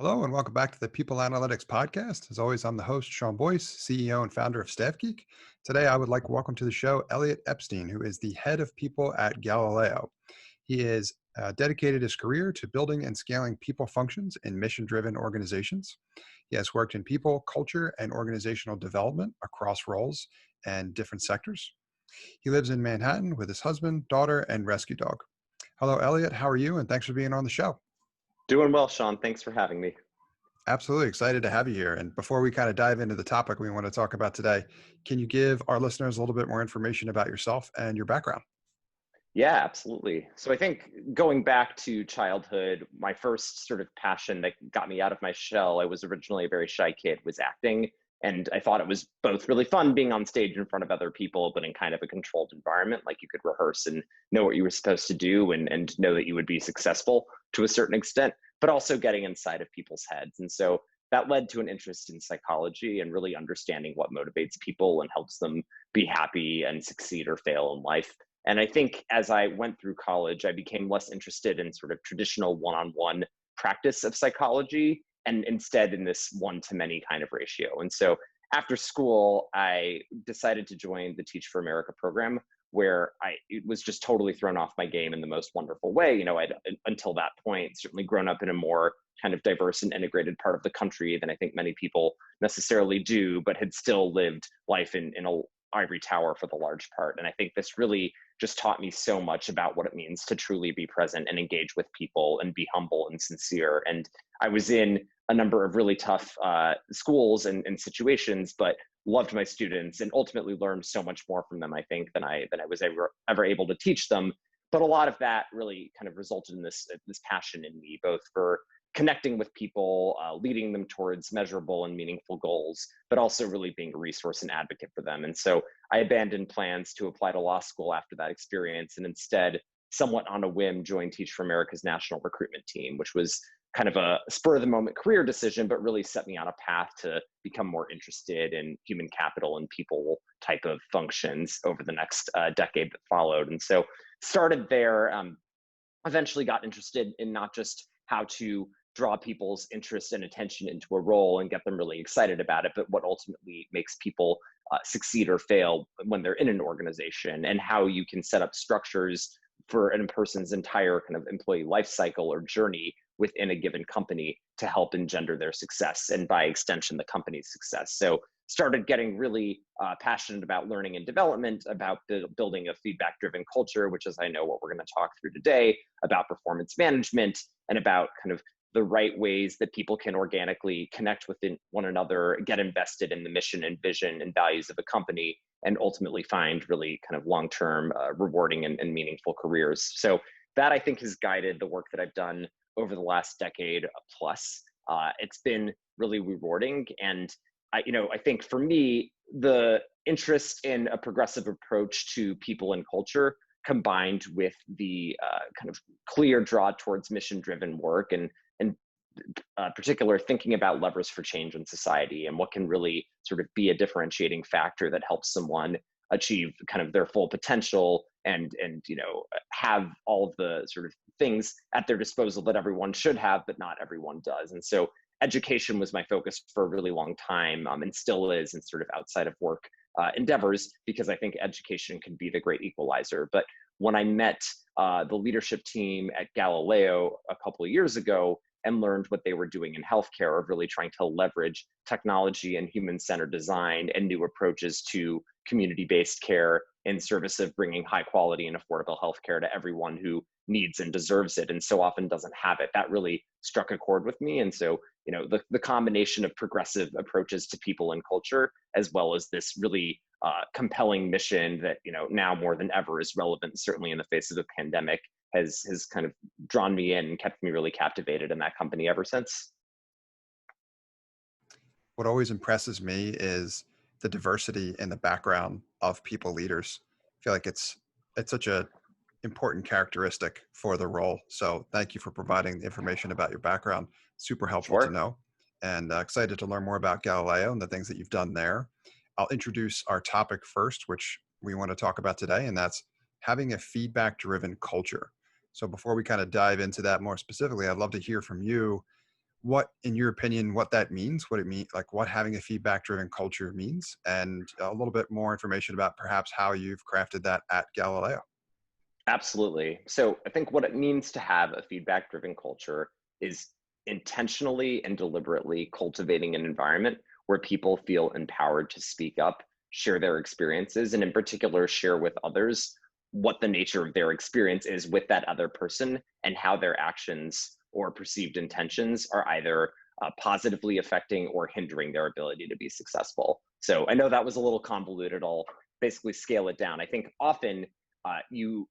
Hello and welcome back to the People Analytics Podcast. As always, I'm the host, Sean Boyce, CEO and founder of Staff Geek. Today, I would like to welcome to the show Elliot Epstein, who is the head of people at Galileo. He is dedicated his career to building and scaling people functions in mission-driven organizations. He has worked in people, culture, and organizational development across roles and different sectors. He lives in Manhattan with his husband, daughter, and rescue dog. Hello, Elliot. How are you? And thanks for being on the show. Doing well, Sean. Thanks for having me. Absolutely excited to have you here. And before we kind of dive into the topic we want to talk about today, can you give our listeners a little bit more information about yourself and your background? Yeah, absolutely. So I think going back to childhood, my first sort of passion that got me out of my shell, I was originally a very shy kid, was acting. And I thought it was both really fun being on stage in front of other people, but in kind of a controlled environment, like you could rehearse and know what you were supposed to do and know that you would be successful to a certain extent, but also getting inside of people's heads. And so that led to an interest in psychology and really understanding what motivates people and helps them be happy and succeed or fail in life. And I think as I went through college, I became less interested in sort of traditional one-on-one practice of psychology and instead in this one-to-many kind of ratio. And so after school, I decided to join the Teach for America program, where it was just totally thrown off my game in the most wonderful way. You know, I'd until that point certainly grown up in a more kind of diverse and integrated part of the country than I think many people necessarily do, but had still lived life in a ivory tower for the large part. And I think this really just taught me so much about what it means to truly be present and engage with people and be humble and sincere. And I was in a number of really tough schools and situations, but loved my students and ultimately learned so much more from them, I think, than I was ever able to teach them. But a lot of that really kind of resulted in this passion in me, both for connecting with people, leading them towards measurable and meaningful goals, but also really being a resource and advocate for them. And so I abandoned plans to apply to law school after that experience and instead, somewhat on a whim, joined Teach for America's national recruitment team, which was kind of a spur of the moment career decision, but really set me on a path to become more interested in human capital and people type of functions over the next decade that followed. And so started there, eventually got interested in not just how to draw people's interest and attention into a role and get them really excited about it, but what ultimately makes people succeed or fail when they're in an organization, and how you can set up structures for a person's entire kind of employee life cycle or journey within a given company to help engender their success and by extension the company's success. So started getting really passionate about learning and development, about building a feedback-driven culture, which is, I know, what we're going to talk through today, about performance management, and about kind of the right ways that people can organically connect with one another, get invested in the mission and vision and values of a company, and ultimately find really kind of long-term rewarding and meaningful careers. So that, I think, has guided the work that I've done over the last decade plus. It's been really rewarding. And I think for me, the interest in a progressive approach to people and culture combined with the kind of clear draw towards mission-driven work and particular thinking about levers for change in society and what can really sort of be a differentiating factor that helps someone achieve kind of their full potential and have all of the sort of things at their disposal that everyone should have, but not everyone does. And so education was my focus for a really long time, and still is in sort of outside of work endeavors, because I think education can be the great equalizer. But when I met the leadership team at Galileo a couple of years ago and learned what they were doing in healthcare, of really trying to leverage technology and human-centered design and new approaches to community-based care in service of bringing high quality and affordable healthcare to everyone who needs and deserves it and so often doesn't have it, that really struck a chord with me. And so, the combination of progressive approaches to people and culture, as well as this really compelling mission that, now more than ever is relevant, certainly in the face of the pandemic, has kind of drawn me in and kept me really captivated in that company ever since. What always impresses me is the diversity in the background of people leaders. I feel like it's such a important characteristic for the role. So thank you for providing the information about your background. Super helpful to Sure. know. And excited to learn more about Galileo and the things that you've done there. I'll introduce our topic first, which we want to talk about today, and that's having a feedback-driven culture. So before we kind of dive into that more specifically, I'd love to hear from you. what, in your opinion, what that means, what it means, like what having a feedback driven culture means, and a little bit more information about perhaps how you've crafted that at Galileo. Absolutely. So I think what it means to have a feedback driven culture is intentionally and deliberately cultivating an environment where people feel empowered to speak up, share their experiences, and in particular, share with others what the nature of their experience is with that other person and how their actions or perceived intentions are either positively affecting or hindering their ability to be successful. So I know that was a little convoluted. I'll basically scale it down. I think often you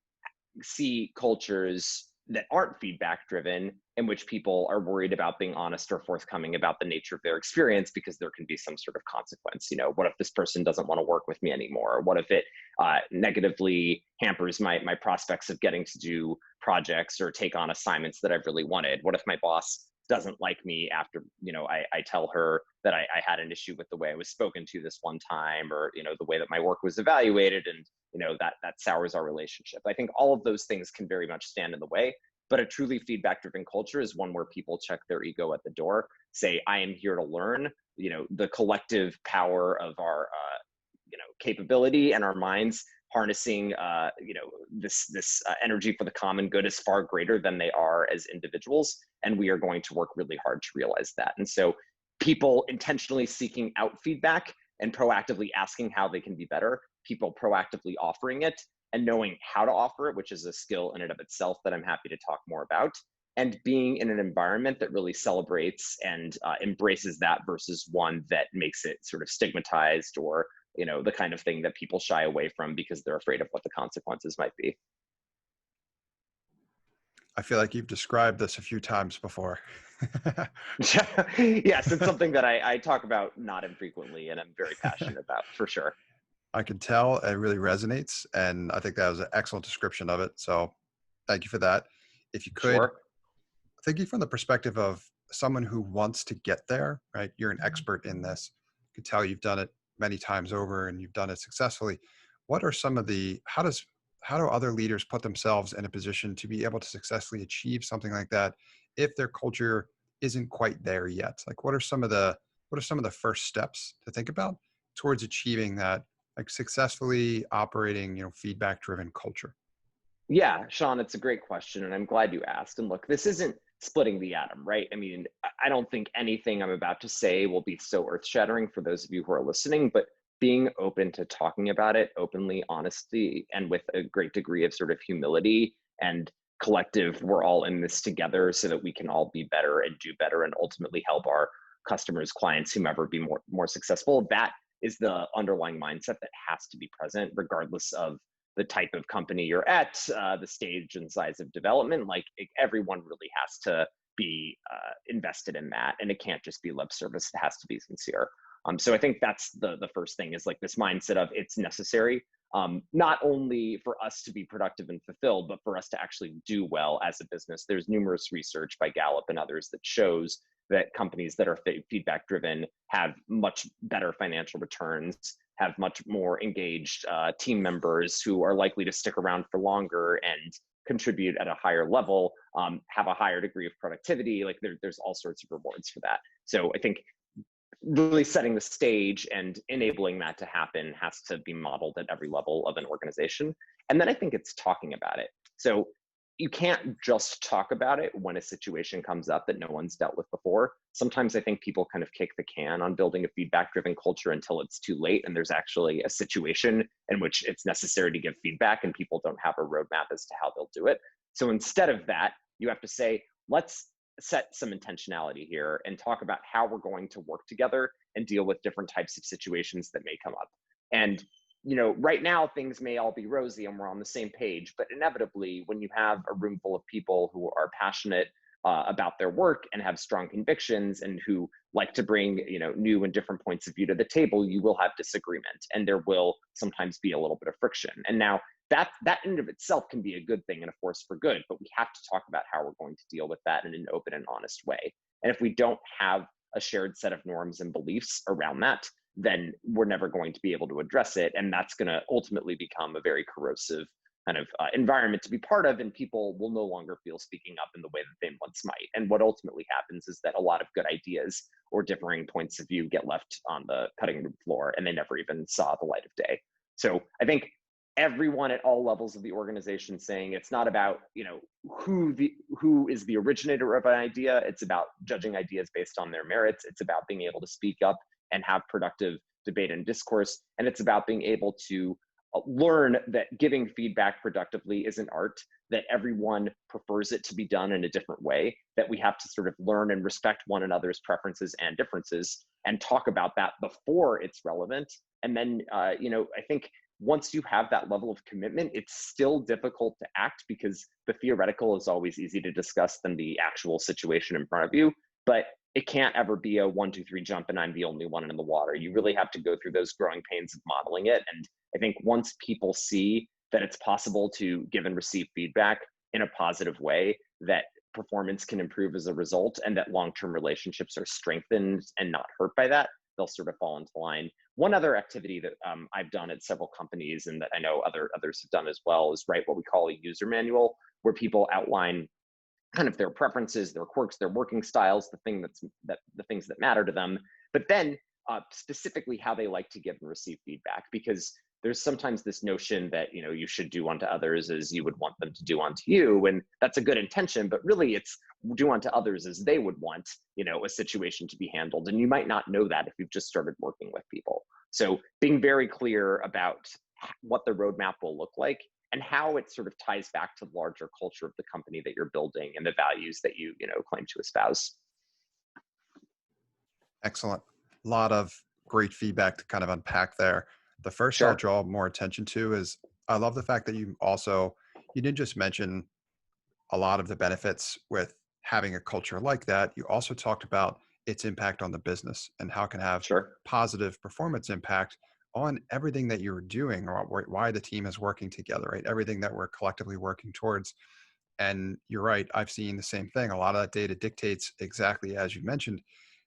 see cultures that aren't feedback driven, in which people are worried about being honest or forthcoming about the nature of their experience because there can be some sort of consequence. You know, what if this person doesn't want to work with me anymore? What if it negatively hampers my prospects of getting to do projects or take on assignments that I've really wanted? What if my boss doesn't like me after, I tell her that I had an issue with the way I was spoken to this one time, or, the way that my work was evaluated, and that sours our relationship. I think all of those things can very much stand in the way, but a truly feedback driven culture is one where people check their ego at the door, say, I am here to learn. The collective power of our capability and our minds harnessing this energy for the common good is far greater than they are as individuals, and we are going to work really hard to realize that. And so people intentionally seeking out feedback and proactively asking how they can be better, people proactively offering it and knowing how to offer it, which is a skill in and of itself that I'm happy to talk more about, and being in an environment that really celebrates and embraces that versus one that makes it sort of stigmatized, or the kind of thing that people shy away from because they're afraid of what the consequences might be. I feel like you've described this a few times before. Yes, it's something that I talk about not infrequently and I'm very passionate about, for sure. I can tell it really resonates, and I think that was an excellent description of it. So thank you for that. If you could, Sure. thinking from the perspective of someone who wants to get there, right? You're an expert in this. You can tell you've done it many times over and you've done it successfully. What are some of the, how do other leaders put themselves in a position to be able to successfully achieve something like that if their culture isn't quite there yet? Like what are some of the first steps to think about towards achieving that, like successfully operating, feedback driven culture? Yeah, Sean, it's a great question, and I'm glad you asked. And look, this isn't splitting the atom, right? I mean, I don't think anything I'm about to say will be so earth-shattering for those of you who are listening, but being open to talking about it openly, honestly, and with a great degree of sort of humility and collective, we're all in this together so that we can all be better and do better and ultimately help our customers, clients, whomever be more successful. That is the underlying mindset that has to be present, regardless of the type of company you're at, the stage and size of development. Like everyone really has to be invested in that, and it can't just be lip service. It has to be sincere. So I think that's the first thing, is like this mindset of it's necessary, not only for us to be productive and fulfilled, but for us to actually do well as a business. There's numerous research by Gallup and others that shows that companies that are feedback driven have much better financial returns, have much more engaged team members who are likely to stick around for longer and contribute at a higher level, have a higher degree of productivity. Like there's all sorts of rewards for that. So I think really setting the stage and enabling that to happen has to be modeled at every level of an organization. And then I think it's talking about it. So you can't just talk about it when a situation comes up that no one's dealt with before. Sometimes I think people kind of kick the can on building a feedback driven culture until it's too late and there's actually a situation in which it's necessary to give feedback and people don't have a roadmap as to how they'll do it. So instead of that, you have to say, let's set some intentionality here and talk about how we're going to work together and deal with different types of situations that may come up. And right now things may all be rosy and we're on the same page, but inevitably when you have a room full of people who are passionate about their work and have strong convictions and who like to bring new and different points of view to the table, you will have disagreement and there will sometimes be a little bit of friction. And now that in and of itself can be a good thing and a force for good, but we have to talk about how we're going to deal with that in an open and honest way. And if we don't have a shared set of norms and beliefs around that, then we're never going to be able to address it. And that's going to ultimately become a very corrosive kind of environment to be part of, and people will no longer feel speaking up in the way that they once might. And what ultimately happens is that a lot of good ideas or differing points of view get left on the cutting room floor, and they never even saw the light of day. So I think everyone at all levels of the organization saying it's not about, who is the originator of an idea. It's about judging ideas based on their merits. It's about being able to speak up and have productive debate and discourse. And it's about being able to learn that giving feedback productively is an art, that everyone prefers it to be done in a different way, that we have to sort of learn and respect one another's preferences and differences and talk about that before it's relevant. And then, I think once you have that level of commitment, it's still difficult to act because the theoretical is always easy to discuss than the actual situation in front of you. But it can't ever be a 1, 2, 3 jump and I'm the only one in the water. You really have to go through those growing pains of modeling it. And I think once people see that it's possible to give and receive feedback in a positive way, that performance can improve as a result, and that long-term relationships are strengthened and not hurt by that, they'll sort of fall into line. One other activity that I've done at several companies, and that I know others have done as well, is write what we call a user manual, where people outline kind of their preferences, their quirks, their working styles, the things that matter to them, but then specifically how they like to give and receive feedback. Because there's sometimes this notion that you should do unto others as you would want them to do unto you, and that's a good intention, but really it's do unto others as they would want a situation to be handled. And you might not know that if you've just started working with people. So being very clear about what the roadmap will look like and how it sort of ties back to the larger culture of the company that you're building and the values that you claim to espouse. Excellent. A lot of great feedback to kind of unpack there. The first I'll Sure. draw more attention to is I love the fact that you didn't just mention a lot of the benefits with having a culture like that. You also talked about its impact on the business and how it can have Sure. positive performance impact on everything that you're doing or why the team is working together, right? Everything that we're collectively working towards. And you're right, I've seen the same thing. A lot of that data dictates exactly as you mentioned.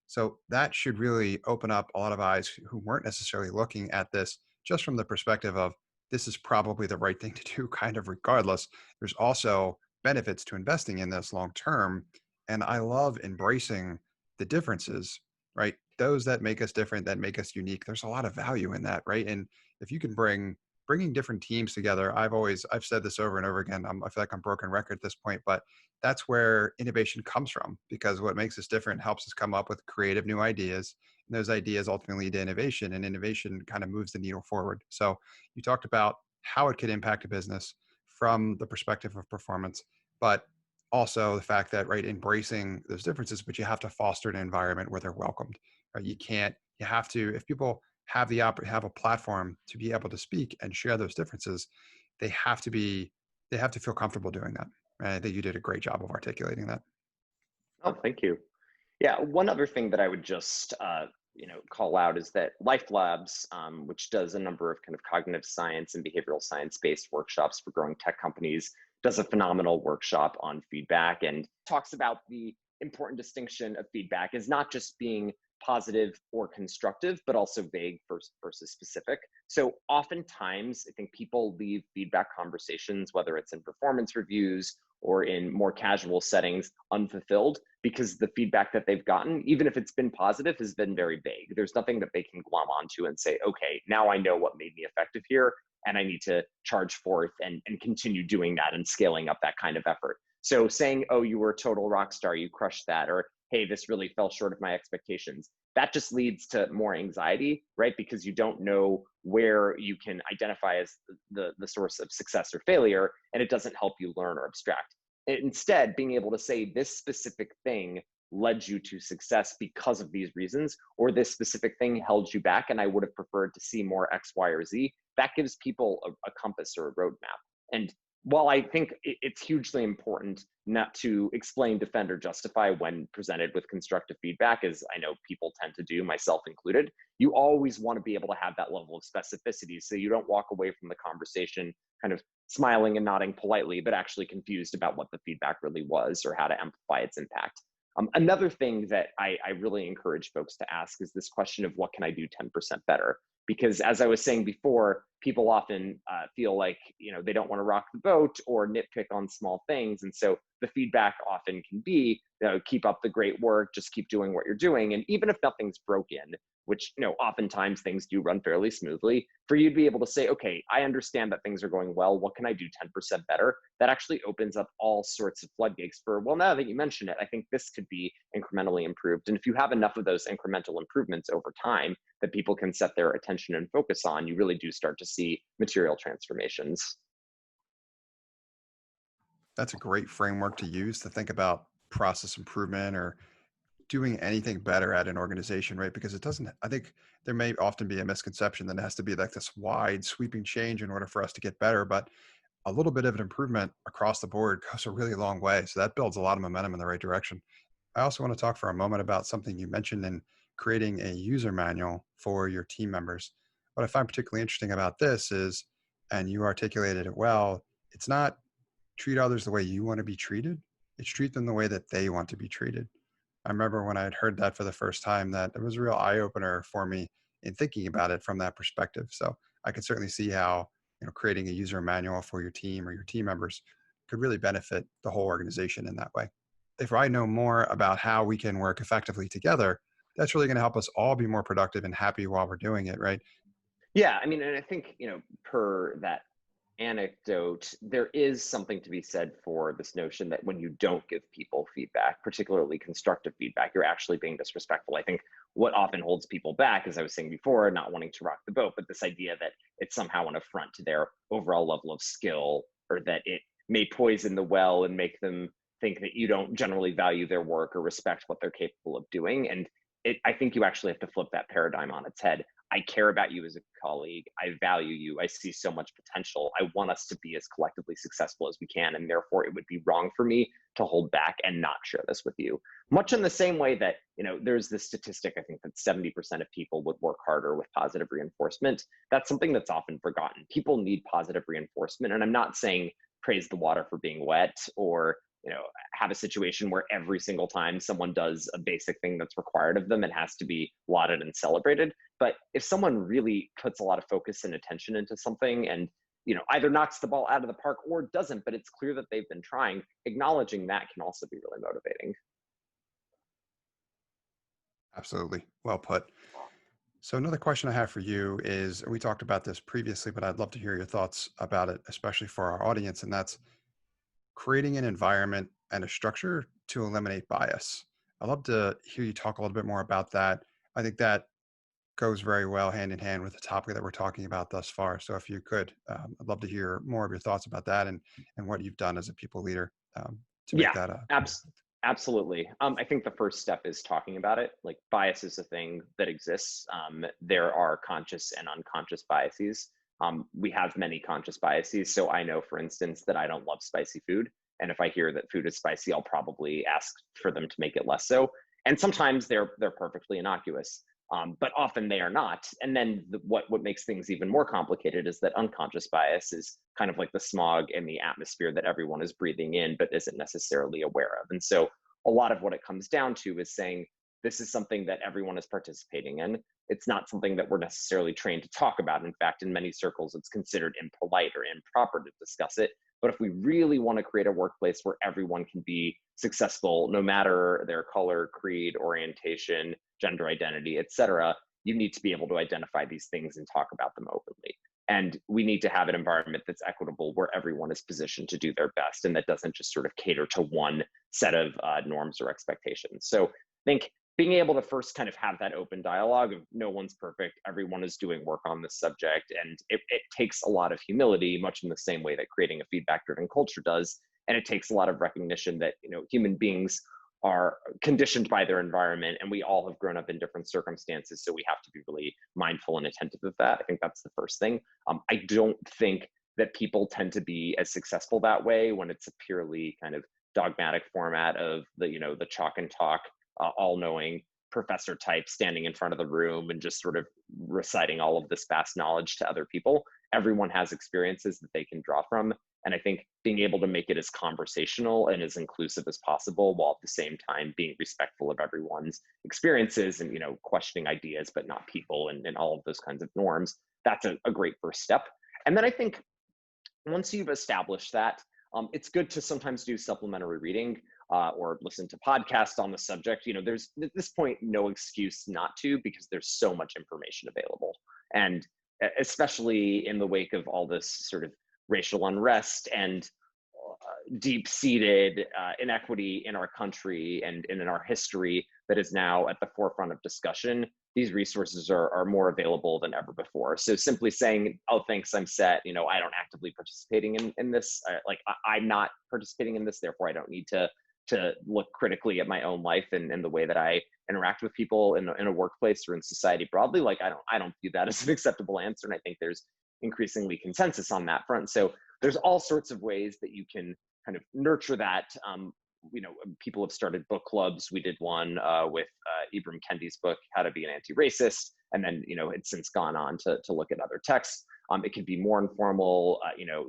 So that should really open up a lot of eyes who weren't necessarily looking at this just from the perspective of this is probably the right thing to do, kind of regardless. There's also benefits to investing in this long term. And I love embracing the differences, right? Those that make us different, that make us unique. There's a lot of value in that, right? And if you can bringing different teams together, I've said this over and over again. I feel like I'm broken record at this point, but that's where innovation comes from, because what makes us different helps us come up with creative new ideas. And those ideas ultimately lead to innovation, and innovation kind of moves the needle forward. So you talked about how it could impact a business from the perspective of performance, but also the fact that, right, embracing those differences, but you have to foster an environment where they're welcomed, right? You have to, if people have have a platform to be able to speak and share those differences, they have to feel comfortable doing that. And I think you did a great job of articulating that. Oh, thank you. Yeah, one other thing that I would just call out is that Life Labs, which does a number of kind of cognitive science and behavioral science-based workshops for growing tech companies, does a phenomenal workshop on feedback and talks about the important distinction of feedback as not just being positive or constructive, but also vague versus specific. So oftentimes, I think people leave feedback conversations, whether it's in performance reviews or in more casual settings, unfulfilled because the feedback that they've gotten, even if it's been positive, has been very vague. There's nothing that they can glom onto and say, okay, now I know what made me effective here, and I need to charge forth and continue doing that and scaling up that kind of effort. So saying, oh, you were a total rock star, you crushed that, or hey, this really fell short of my expectations, that just leads to more anxiety, right? Because you don't know where you can identify as the source of success or failure, and it doesn't help you learn or abstract. Instead, being able to say this specific thing led you to success because of these reasons, or this specific thing held you back, and I would have preferred to see more X, Y, or Z, that gives people a compass or a roadmap. And while I think it's hugely important not to explain, defend, or justify when presented with constructive feedback, as I know people tend to do, myself included, you always want to be able to have that level of specificity so you don't walk away from the conversation kind of smiling and nodding politely, but actually confused about what the feedback really was or how to amplify its impact. Another thing that I really encourage folks to ask is this question of what can I do 10% better? Because as I was saying before, people often feel like, they don't want to rock the boat or nitpick on small things. And so the feedback often can be, keep up the great work, just keep doing what you're doing. And even if nothing's broken, which, oftentimes things do run fairly smoothly, for you to be able to say, okay, I understand that things are going well. What can I do 10% better? That actually opens up all sorts of floodgates for, well, now that you mention it, I think this could be incrementally improved. And if you have enough of those incremental improvements over time that people can set their attention and focus on, you really do start to see material transformations. That's a great framework to use to think about process improvement or doing anything better at an organization, right? Because it doesn't, I think there may often be a misconception that it has to be like this wide sweeping change in order for us to get better, but a little bit of an improvement across the board goes a really long way. So that builds a lot of momentum in the right direction. I also want to talk for a moment about something you mentioned in creating a user manual for your team members. What I find particularly interesting about this is, and you articulated it well, it's not treat others the way you want to be treated, it's treat them the way that they want to be treated. I remember when I had heard that for the first time, that it was a real eye opener for me in thinking about it from that perspective. So I could certainly see how, creating a user manual for your team or your team members could really benefit the whole organization in that way. If I know more about how we can work effectively together, that's really going to help us all be more productive and happy while we're doing it, right? Yeah, I mean, and I think, per that anecdote, there is something to be said for this notion that when you don't give people feedback, particularly constructive feedback, you're actually being disrespectful. I think what often holds people back, as I was saying before, not wanting to rock the boat, but this idea that it's somehow an affront to their overall level of skill, or that it may poison the well and make them think that you don't generally value their work or respect what they're capable of doing. And I think you actually have to flip that paradigm on its head. I care about you as a colleague. I value you. I see so much potential. I want us to be as collectively successful as we can. And therefore, it would be wrong for me to hold back and not share this with you. Much in the same way that, there's this statistic, I think that 70% of people would work harder with positive reinforcement. That's something that's often forgotten. People need positive reinforcement. And I'm not saying praise the water for being wet, or have a situation where every single time someone does a basic thing that's required of them, it has to be lauded and celebrated. But if someone really puts a lot of focus and attention into something and, either knocks the ball out of the park or doesn't, but it's clear that they've been trying, acknowledging that can also be really motivating. Absolutely. Well put. So another question I have for you is, we talked about this previously, but I'd love to hear your thoughts about it, especially for our audience. And that's creating an environment and a structure to eliminate bias. I'd love to hear you talk a little bit more about that. I think that goes very well hand in hand with the topic that we're talking about thus far. So if you could, I'd love to hear more of your thoughts about that, and what you've done as a people leader to make Yeah, that a. absolutely. I think the first step is talking about it. Like, bias is a thing that exists. There are conscious and unconscious biases. We have many conscious biases. So I know, for instance, that I don't love spicy food. And if I hear that food is spicy, I'll probably ask for them to make it less so. And sometimes they're perfectly innocuous. But often they are not. And then what makes things even more complicated is that unconscious bias is kind of like the smog in the atmosphere that everyone is breathing in, but isn't necessarily aware of. And so a lot of what it comes down to is saying, this is something that everyone is participating in. It's not something that we're necessarily trained to talk about. In fact, in many circles, it's considered impolite or improper to discuss it. But if we really want to create a workplace where everyone can be successful, no matter their color, creed, orientation, gender identity, et cetera, you need to be able to identify these things and talk about them openly. And we need to have an environment that's equitable, where everyone is positioned to do their best, and that doesn't just sort of cater to one set of norms or expectations. So I think being able to first kind of have that open dialogue of, no one's perfect, everyone is doing work on this subject. And it takes a lot of humility, much in the same way that creating a feedback driven culture does. And it takes a lot of recognition that, human beings are conditioned by their environment, and we all have grown up in different circumstances. So we have to be really mindful and attentive of that. I think that's the first thing. I don't think that people tend to be as successful that way when it's a purely kind of dogmatic format of the chalk and talk, all-knowing professor type standing in front of the room and just sort of reciting all of this vast knowledge to other people. Everyone has experiences that they can draw from. And I think being able to make it as conversational and as inclusive as possible, while at the same time being respectful of everyone's experiences and, questioning ideas, but not people, and all of those kinds of norms, that's a great first step. And then I think once you've established that, it's good to sometimes do supplementary reading or listen to podcasts on the subject. There's at this point no excuse not to, because there's so much information available. And especially in the wake of all this sort of racial unrest and deep-seated inequity in our country and in our history that is now at the forefront of discussion, these resources are more available than ever before. So simply saying, oh, thanks, I'm set, I don't actively participating in this, I'm not participating in this, therefore I don't need to look critically at my own life and the way that I interact with people in a workplace or in society broadly. Like, I don't view that as an acceptable answer. And I think there's increasingly consensus on that front. So there's all sorts of ways that you can kind of nurture that. People have started book clubs. We did one with Ibram Kendi's book, How to Be an Anti-Racist. And then, it's since gone on to look at other texts. It can be more informal.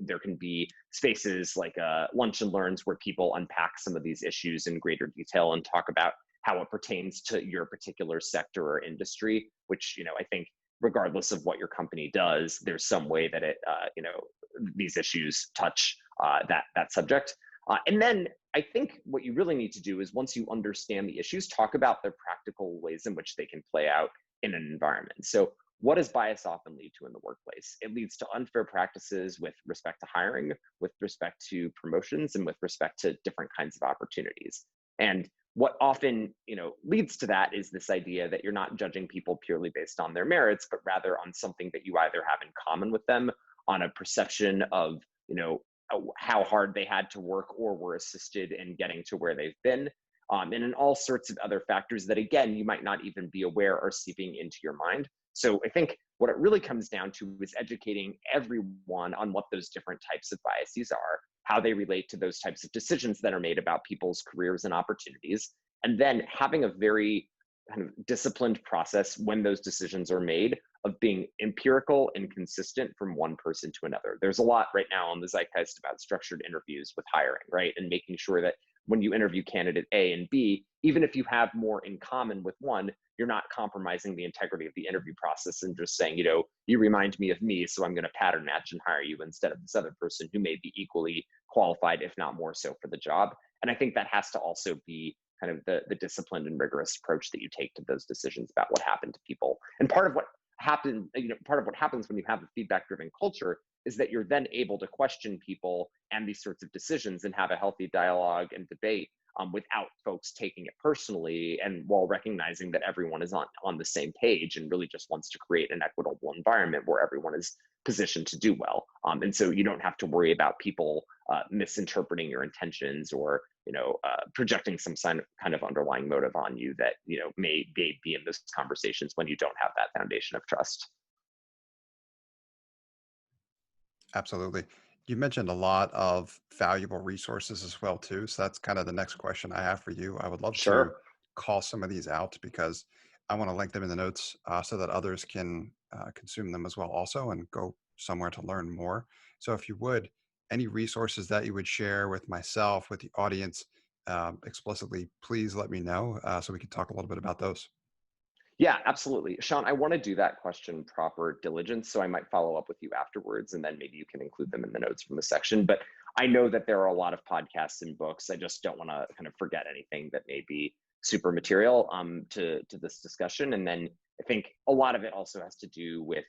There can be spaces like lunch and learns where people unpack some of these issues in greater detail and talk about how it pertains to your particular sector or industry, which, I think regardless of what your company does, there's some way that these issues touch that subject. And then I think what you really need to do is, once you understand the issues, talk about the practical ways in which they can play out in an environment. So what does bias often lead to in the workplace? It leads to unfair practices with respect to hiring, with respect to promotions, and with respect to different kinds of opportunities. And what often leads to that is this idea that you're not judging people purely based on their merits, but rather on something that you either have in common with them, on a perception of how hard they had to work or were assisted in getting to where they've been, and in all sorts of other factors that, again, you might not even be aware are seeping into your mind. So I think what it really comes down to is educating everyone on what those different types of biases are, how they relate to those types of decisions that are made about people's careers and opportunities, and then having a very kind of disciplined process when those decisions are made of being empirical and consistent from one person to another. There's a lot right now on the zeitgeist about structured interviews with hiring, right? And making sure that when you interview candidate A and B, even if you have more in common with one, you're not compromising the integrity of the interview process and just saying, you remind me of me, so I'm going to pattern match and hire you instead of this other person who may be equally qualified, if not more so, for the job. And I think that has to also be kind of the disciplined and rigorous approach that you take to those decisions about what happened to people. And part of what happens when you have a feedback-driven culture is that you're then able to question people and these sorts of decisions and have a healthy dialogue and debate without folks taking it personally, and while recognizing that everyone is on the same page and really just wants to create an equitable environment where everyone is positioned to do well. And so you don't have to worry about people misinterpreting your intentions or projecting some kind of underlying motive on you that may be in those conversations when you don't have that foundation of trust. Absolutely. You mentioned a lot of valuable resources as well too. So that's kind of the next question I have for you. I would love to Sure. call some of these out because I want to link them in the notes so that others can consume them as well also and go somewhere to learn more. So if you would, any resources that you would share with myself, with the audience explicitly, please let me know so we can talk a little bit about those. Yeah, absolutely. Sean, I want to do that question proper diligence, so I might follow up with you afterwards, and then maybe you can include them in the notes from the section. But I know that there are a lot of podcasts and books. I just don't want to kind of forget anything that may be super material to this discussion. And then I think a lot of it also has to do with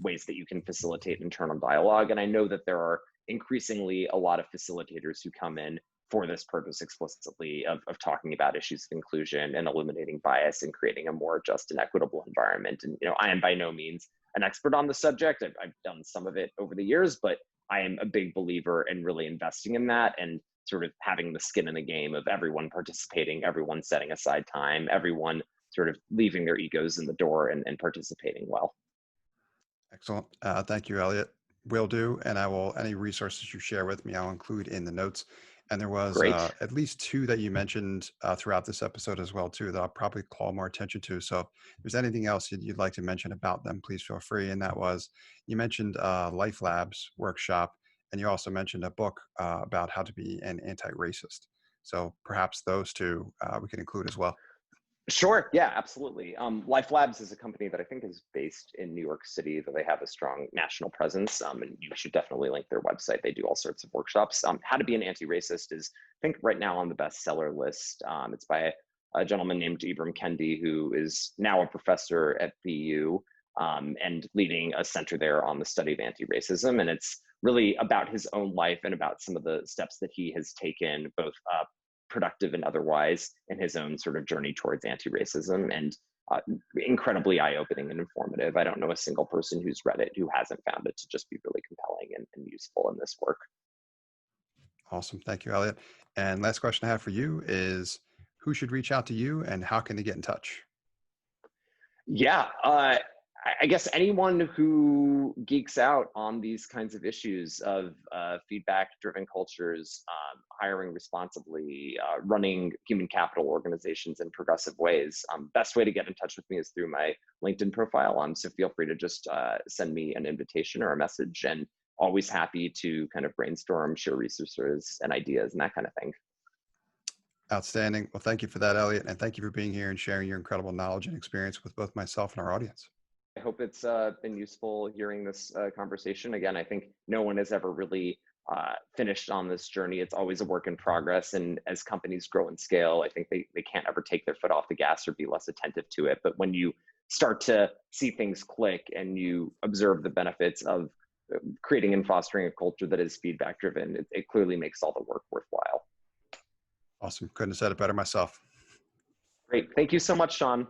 ways that you can facilitate internal dialogue. And I know that there are increasingly a lot of facilitators who come in for this purpose explicitly of talking about issues of inclusion and eliminating bias and creating a more just and equitable environment. And I am by no means an expert on the subject. I've done some of it over the years, but I am a big believer in really investing in that and sort of having the skin in the game of everyone participating, everyone setting aside time, everyone sort of leaving their egos in the door and participating well. Excellent. Thank you, Elliot. Will do. And I will, any resources you share with me, I'll include in the notes. And there was Great. at least two that you mentioned throughout this episode as well, too, that I'll probably call more attention to. So if there's anything else you'd like to mention about them, please feel free. And that was, you mentioned Life Labs workshop, and you also mentioned a book about how to be an anti-racist. So perhaps those two we can include as well. Sure. Yeah, absolutely. Life Labs is a company that I think is based in New York City, though they have a strong national presence. And you should definitely link their website. They do all sorts of workshops. How to be an anti-racist is, I think, right now on the bestseller list. It's by a gentleman named Ibram Kendi, who is now a professor at BU and leading a center there on the study of anti-racism. And it's really about his own life and about some of the steps that he has taken, both productive and otherwise, in his own sort of journey towards anti-racism, and incredibly eye-opening and informative. I don't know a single person who's read it who hasn't found it to just be really compelling and useful in this work. Awesome. Thank you, Elliot. And last question I have for you is, who should reach out to you and how can they get in touch? Yeah, I guess anyone who geeks out on these kinds of issues of feedback-driven cultures, hiring responsibly, running human capital organizations in progressive ways. Best way to get in touch with me is through my LinkedIn profile. So feel free to just send me an invitation or a message, and always happy to kind of brainstorm, share resources and ideas and that kind of thing. Outstanding. Well, thank you for that, Elliot. And thank you for being here and sharing your incredible knowledge and experience with both myself and our audience. I hope it's been useful hearing this conversation. Again, I think no one has ever really finished on this journey. It's always a work in progress. And as companies grow and scale, I think they can't ever take their foot off the gas or be less attentive to it. But when you start to see things click and you observe the benefits of creating and fostering a culture that is feedback driven, it clearly makes all the work worthwhile. Awesome. Couldn't have said it better myself. Great. Thank you so much, Sean.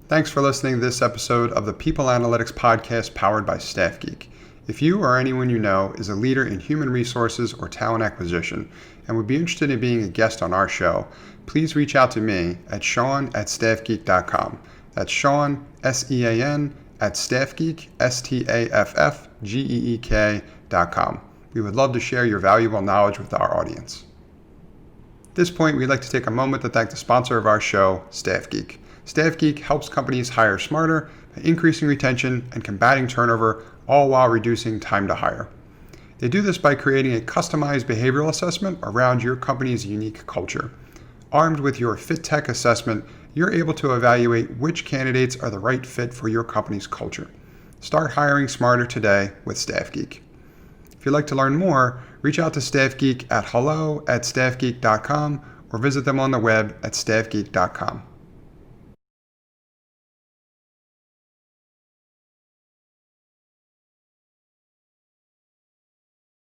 Thanks for listening to this episode of the People Analytics Podcast powered by Staff Geek. If you or anyone you know is a leader in human resources or talent acquisition and would be interested in being a guest on our show, please reach out to me at Sean@staffgeek.com. That's Sean, SEAN, at staffgeek, STAFFGEEK.com. We would love to share your valuable knowledge with our audience. At this point, we'd like to take a moment to thank the sponsor of our show, Staff Geek. Staff Geek helps companies hire smarter by increasing retention and combating turnover, all while reducing time to hire. They do this by creating a customized behavioral assessment around your company's unique culture. Armed with your Fit Tech assessment, you're able to evaluate which candidates are the right fit for your company's culture. Start hiring smarter today with Staff Geek. If you'd like to learn more, reach out to Staff Geek at hello@staffgeek.com or visit them on the web at staffgeek.com.